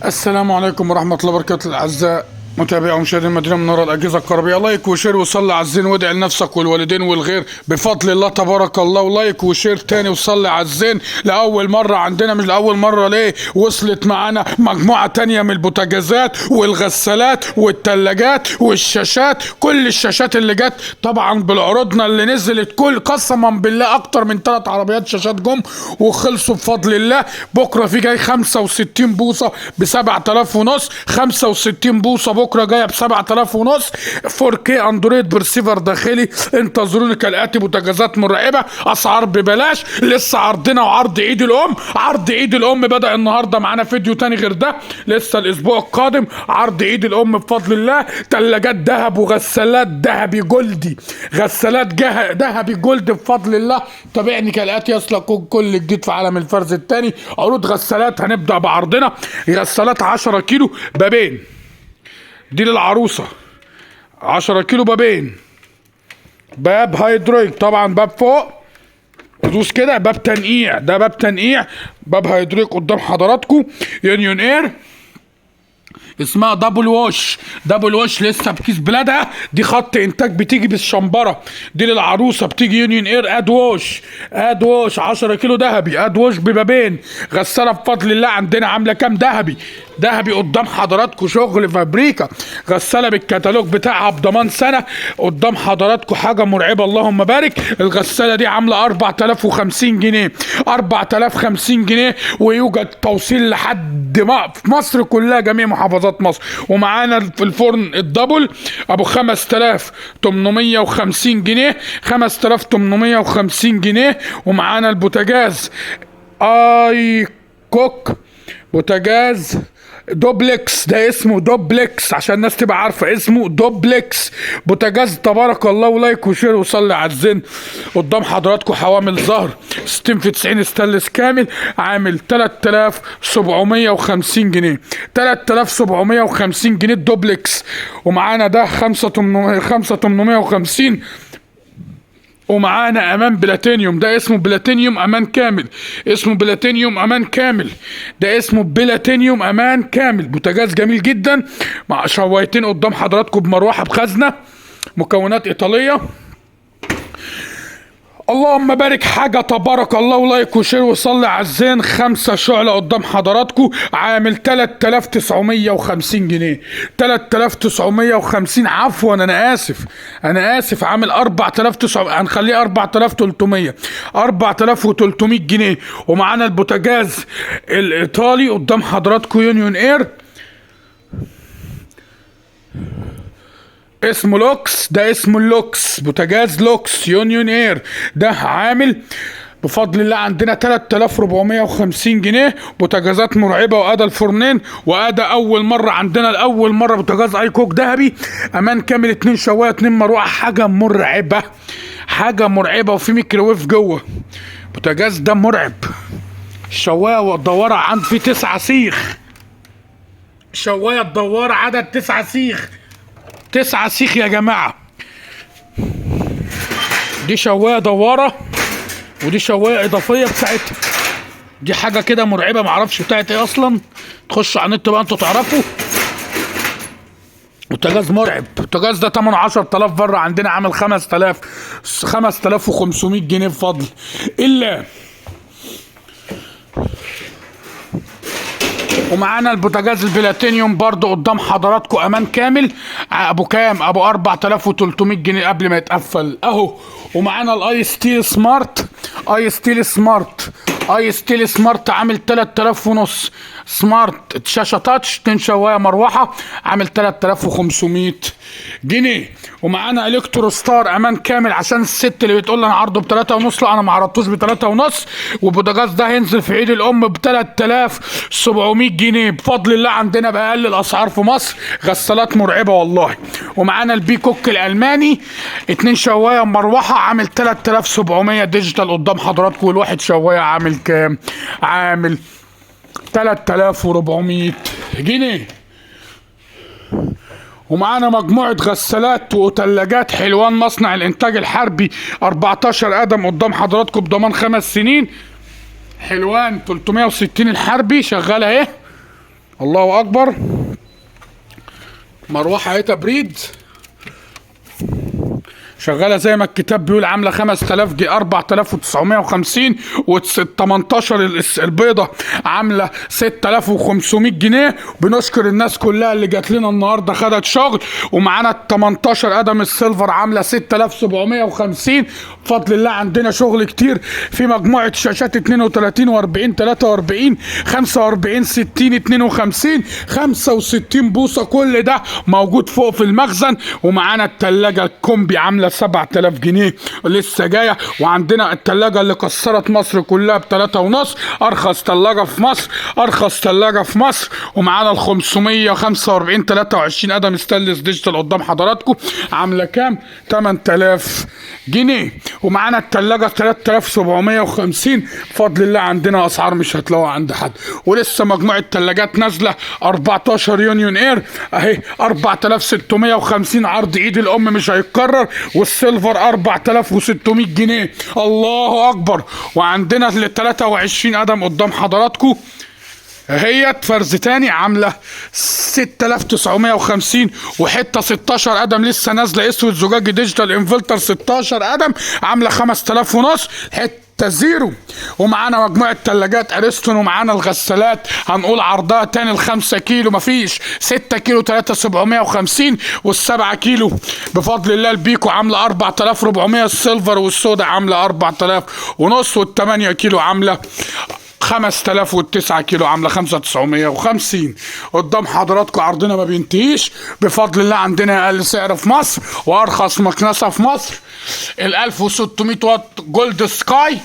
السلام عليكم ورحمة الله وبركاته. الأعزاء متابعي ومشاهدي المدينة منورة الأجهزة الكهربائية، لايك وشير وصلي على الزين وادعي لنفسك والوالدين والغير بفضل الله تبارك الله، ولايك وشير تاني وصلي على الزين. لأول مرة عندنا، مش لأول مرة ليه، وصلت معانا مجموعة تانية من البوتاجازات والغسالات والتلاجات والشاشات، كل الشاشات اللي جت طبعا بالعروضنا اللي نزلت، كل قسما بالله أكتر من 3 عربيات شاشات جم وخلصوا بفضل الله. بكرة في جاي 65 بوصة ب 7000 ونص، 65 بوصة بكره جايه ب 7000 ونص، 4K اندرويد برسيفر داخلي. انتظروني كالاتي: بوتاجازات مرعبه، اسعار ببلاش، لسه عرضنا وعرض عيد الام. عرض عيد الام بدا النهارده، معانا فيديو تاني غير ده لسه الاسبوع القادم. عرض عيد الام بفضل الله، ثلاجات ذهب وغسالات ذهبي جولدي، غسالات ذهبي جولد بفضل الله. تابعني كالاتي يصلك كل جديد في عالم الفرز الثاني. عروض غسالات، هنبدا بعرضنا غسالات 10 كيلو بابين، دي للعروسة 10 كيلو بابين، باب هيدروليك طبعا، باب فوق دوس كده، باب تنقيع، ده باب تنقيع، باب هيدروليك قدام حضراتكم. يونيون اير اسمها دبل ووش، دبل ووش لسه بكيس بلادها، دي خط انتاج بتيجي بالشمبره، دي للعروسه بتيجي يونيون اير اد ووش، اد ووش 10 كيلو ذهبي، اد ووش ببابين. غساله بفضل الله عندنا عامله كام ذهبي، ذهبي قدام حضراتكم، شغل فابريكا. غساله بالكتالوج بتاعها بضمان سنه قدام حضراتكم، حاجه مرعبه اللهم بارك. الغساله دي عامله 4050 جنيه، 4050 جنيه، ويوجد توصيل لحد في مصر كلها، جميع محافظات مصر. ومعانا في الفرن الدبل ابو 5850 جنيه، 5850 جنيه. ومعانا البوتاجاز اي كوك، بوتاجاز دوبلكس، ده اسمه دوبلكس عشان الناس تبقى عارفه، اسمه دوبلكس بوتاجاز تبارك الله. ولايك وشير وصلي على الزين. قدام حضراتكم حوامل ظهر 60 في 90 ستانلس كامل، عامل 3750 جنيه، 3750 جنيه الدوبلكس. ومعانا ده 5850. ومعانا امان بلاتينيوم، ده اسمه بلاتينيوم امان كامل، اسمه بلاتينيوم امان كامل، ده اسمه بلاتينيوم امان كامل. بوتاجاز جميل جدا مع شوايتين قدام حضراتكم بمروحه بخزنه، مكونات ايطاليه. اللهم بارك، حاجة تبارك الله. ولايك وشير وصلي على الزين. 5 شعلة قدام حضراتكم، عامل 3950 جنيه، 3950. عفوا انا اسف، عامل 4900، هنخليه 4300، 4300 جنيه. ومعانا البوتاجاز الايطالي قدام حضراتكم يونيون اير، اسمه لوكس، ده اسمه اللوكس، بوتاجاز لوكس يونيون اير، ده عامل بفضل الله عندنا 3450 جنيه. بوتاجازات مرعبه، وادى الفرنين، وادى اول مره عندنا، لاول مره بوتاجاز اي كوك ذهبي امان كامل، 2 شوايه 2 مروحه، حاجه مرعبه، حاجه مرعبه. وفي ميكروويف جوه. بوتاجاز ده مرعب. الشوايه والدواره عند في 9 سيخ، شوايه الدواره عدد 9 سيخ، 9 سيخ يا جماعة. دي شواية دوارة، ودي شواية إضافية بتاعتها، دي حاجة كده مرعبة، معرفش بتاعت ايه أصلا، تخشوا على النت بقى انتوا تعرفوا. بوتاجاز مرعب. البوتاجاز ده تمنه 10000 بره، عندنا عامل 5500 جنيه بفضل الله. ومعانا البوتاجاز البلاتينيوم برضو قدام حضراتكم امان كامل، ابو كام، ابو 4300 جنيه قبل ما يتقفل اهو. ومعانا الاي ستيل سمارت، اي ستيل سمارت، اي ستيل سمارت عامل 3000 ونص، سمارت شاشه تاتش، 2 شوايه مروحه، عامل 3500 جنيه. ومعانا الكترو ستار امان كامل، عشان الست اللي بتقول انا عرضه ب3 ونص، لا انا ما عرضتوش ب3 ونص. والبوتاجاز ده هينزل في عيد الام ب 3700 جنيه بفضل الله، عندنا باقل الاسعار في مصر. غسالات مرعبه والله. ومعانا البي كوك الالماني، 2 شوايه مروحه، عامل 3700 ديجيتال قدام حضراتكم. والواحد شوايه عامل كام، عامل 3400 جنيه. ومعانا مجموعة غسالات وثلاجات حلوان مصنع الانتاج الحربي، 14 قدم قدام حضراتكم بضمان 5 سنين. حلوان 360 الحربي شغالة اهي، الله اكبر. مروحه اهي تبريد شغاله زي ما الكتاب بيقول، عامله 5000 جنيه 4950 و18 البيضه عامله 6500 جنيه. بنشكر الناس كلها اللي جات لنا النهارده خدت شغل. ومعانا 18 قدم السيلفر عامله 6750. بفضل الله عندنا شغل كتير في مجموعه شاشات 32 و40 43 45 60 52 65 بوصه، كل ده موجود فوق في المخزن. ومعانا التلاجه الكومبي عامله 7000 جنيه لسه جايه. وعندنا التلاجه اللي كسرت مصر كلها ب3.5، ارخص تلاجه في مصر، ارخص تلاجه في مصر. ومعانا ال 545 23 قدم ستانلس ديجيتال قدام حضراتكم عامله كام؟ 8000 جنيه. ومعانا التلاجه 3750. بفضل الله عندنا اسعار مش هتلاقوها عند حد. ولسه مجموعه تلاجات نازله 14 يونيون اير اهي 4650 عرض عيد الام مش هيتكرر. والسيلفر 4600 جنيه. الله اكبر. وعندنا ال 23 قدم قدام حضراتكم هي فرز تاني عامله 6950. وحته 16 قدم لسه نازله اسود زجاجي ديجيتال انفلتر 16 قدم عامله 5000 ونص حته زيرو. ومعانا مجموعه ثلاجات اريستون. ومعانا الغسالات هنقول عرضها تاني ال5 كيلو مفيش 6 كيلو 3750. وال7 كيلو بفضل الله البيكو عامله 4400. السيلفر والسودا عامله 4000 ونص. وال8 كيلو عامله 5000. وال9 كيلو عامله 5950. قدام حضراتكم عرضنا ما بينتهيش بفضل الله. عندنا اقل سعر في مصر وارخص مكنسه في مصر ال 1600 واط جولد سكاي.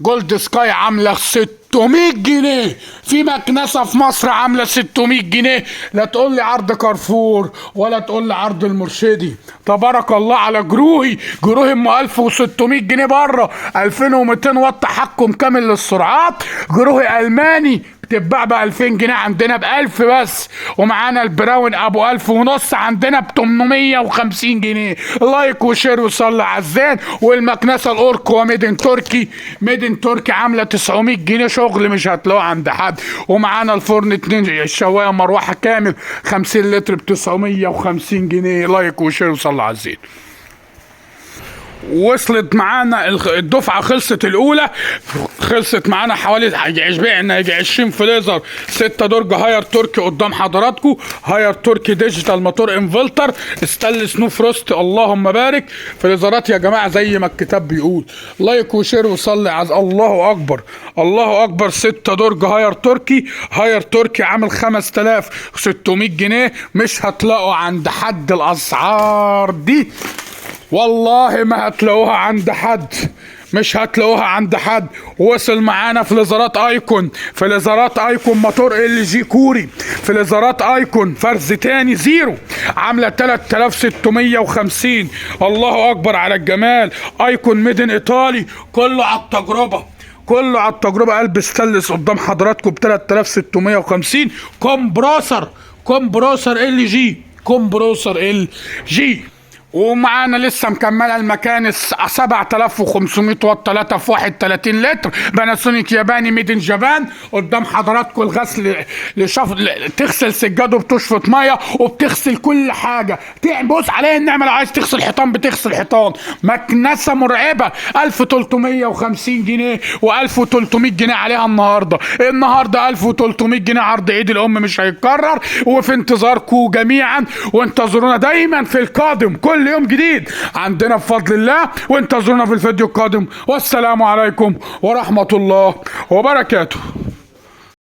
جولد سكاي عامله 600 جنيه. في مكنسه في مصر عامله 600 جنيه. لا تقول لي عرض كارفور ولا تقول لي عرض المرشدي. تبارك الله على جروهي. جروهي ام 1600 جنيه بره 2200 واط تحكم كامل للسرعات. جروهي الماني بتتباع ب 2000 جنيه عندنا ب 1000 بس. ومعانا البراون ابو 1000 ونص عندنا ب 850 جنيه. لايك وشير وصلي على الزين. والمكنسه الاوركو ميدن تركي، ميدن تركي عامله 900 جنيه شغل مش هتلاقوه عند حد. ومعانا الفرن 2 الشوايه مروحه كامل 50 لتر ب 950 جنيه. لايك وشير وصلي على الزين. وصلت معانا الدفعه خلصت الاولى، خلصت معانا حوالي بعنا يجي 20 فليزر 6 درج هاير تركي قدام حضراتكم. هاير تركي ديجيتال موتور انفلتر ستانلس نو فروست. اللهم بارك. فليزرات يا جماعه زي ما الكتاب بيقول. لايك وشير وصلي على الله اكبر. الله اكبر. 6 درج هاير تركي. هاير تركي عامل 5600 جنيه مش هتلاقوا عند حد الاسعار دي. والله ما هتلاقوها عند حد، مش هتلاقوها عند حد. وصل معانا فليزرات ايكون. فليزرات ايكون موتور ال جي كوري. فليزرات ايكون فرز تاني زيرو عامله 3650. الله اكبر على الجمال. ايكون ميدن ايطالي. كله على التجربه، كله على التجربه. قلب ستانلس قدام حضراتكم ب 3650. كومبروسر ال جي، كومبروسر ال جي. ومعانا لسه مكمله المكانس 7500 واط 3 في 31 لتر باناسونيك ياباني ميدن جابان قدام حضراتكم. الغسل تغسل سجاد وبتشفط ميه وبتغسل كل حاجه. بص عليها النعمه. لو عايز تغسل حيطان بتغسل حيطان. مكنسه مرعبه 1350 جنيه و1300 جنيه عليها النهارده. 1300 جنيه عرض عيد الام مش هيتكرر. وفي انتظاركم جميعا. وانتظرونا دايما في القادم كل يوم جديد عندنا بفضل الله. وانتظرونا في الفيديو القادم. والسلام عليكم ورحمة الله وبركاته.